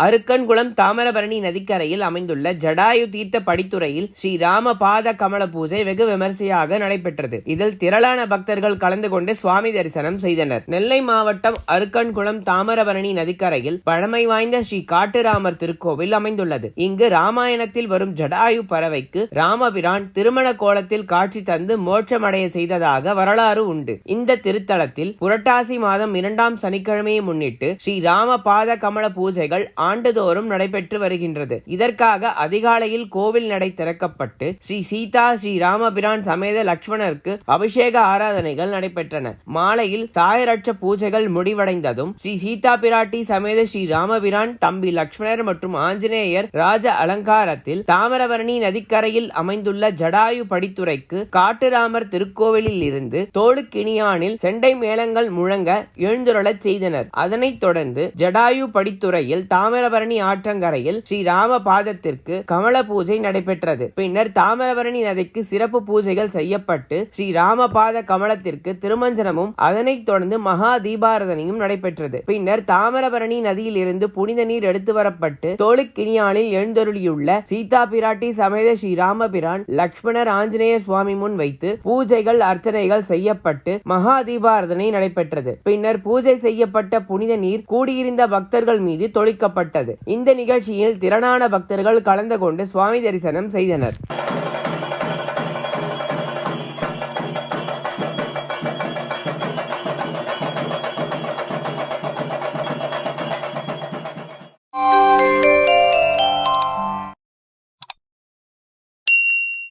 அருக்கன்குளம் தாமிரபரணி நதிக்கரையில் அமைந்துள்ள ஜடாயு தீர்த்த படித்துறையில் ஸ்ரீ ராம பாத கமல பூஜை வெகு விமரிசையாக நடைபெற்றது. இதில் திரளான பக்தர்கள் கலந்து கொண்டு சுவாமி தரிசனம் செய்தனர். நெல்லை மாவட்டம் அருக்கன்குளம் தாமிரபரணி நதிக்கரையில் பழமை வாய்ந்த ஸ்ரீ காட்டுராமர் திருக்கோவில் அமைந்துள்ளது. இங்கு ராமாயணத்தில் வரும் ஜடாயு பறவைக்கு ராமபிரான் திருமண கோலத்தில் காட்சி தந்து மோட்சமடைய செய்ததாக வரலாறு உண்டு. இந்த திருத்தலத்தில் புரட்டாசி மாதம் 2ஆம் சனிக்கிழமையை முன்னிட்டு ஸ்ரீ ராம பாத கமல பூஜைகள் ஆண்டுதோறும் நடைபெற்று வருகின்றது. இதற்காக அதிகாலையில் கோவில் நடை திறக்கப்பட்டு ஸ்ரீ சீதா ஸ்ரீ ராமபிரான் சமேத லட்சுமணருக்கு அபிஷேக ஆராதனைகள் நடைபெற்றன. மாலையில் சாயரட்ச பூஜைகள் முடிவடைந்ததும் ஸ்ரீ சீதா பிராட்டி சமேத ஸ்ரீ ராமபிரான் தம்பி லட்சுமணர் மற்றும் ஆஞ்சநேயர் ராஜ அலங்காரத்தில் தாமிரபரணி நதிக்கரையில் அமைந்துள்ள ஜடாயு படித்துறைக்கு காட்டுராமர் திருக்கோவிலில் இருந்து தோளுக்கிணியானில் செண்டை மேளங்கள் முழங்க எழுந்துருளச் செய்தனர். அதனைத் தொடர்ந்து ஜடாயு படித்துறையில் தாமிரபரணி ஆற்றங்கரையில் ஸ்ரீ ராம பாதத்திற்கு கமல பூஜை நடைபெற்றது. பின்னர் தாமிரபரணி நதிக்கு சிறப்பு பூஜைகள் செய்யப்பட்டு ஸ்ரீ ராம பாத கமலத்திற்கு திருமஞ்சனமும் அதனைத் தொடர்ந்து மகா தீபாரதனையும் நடைபெற்றது. பின்னர் தாமிரபரணி நதியில் இருந்து புனித நீர் எடுத்து வரப்பட்டு தோளுக்கிணியானில் எழுந்தருளியுள்ள சீதா பிராட்டி சமேத ஸ்ரீ ராமபிரான் லட்சுமணர் ஆஞ்சநேய சுவாமி முன் வைத்து பூஜைகள் அர்ச்சனைகள் செய்யப்பட்டு மகா தீபாரதனை நடைபெற்றது. பின்னர் பூஜை செய்யப்பட்ட புனித நீர் கூடியிருந்த பக்தர்கள் மீது தொளிக்கப்பட்டது. இந்த நிகழ்ச்சியில் திரளான பக்தர்கள் கலந்து கொண்டு சுவாமி தரிசனம் செய்தனர்.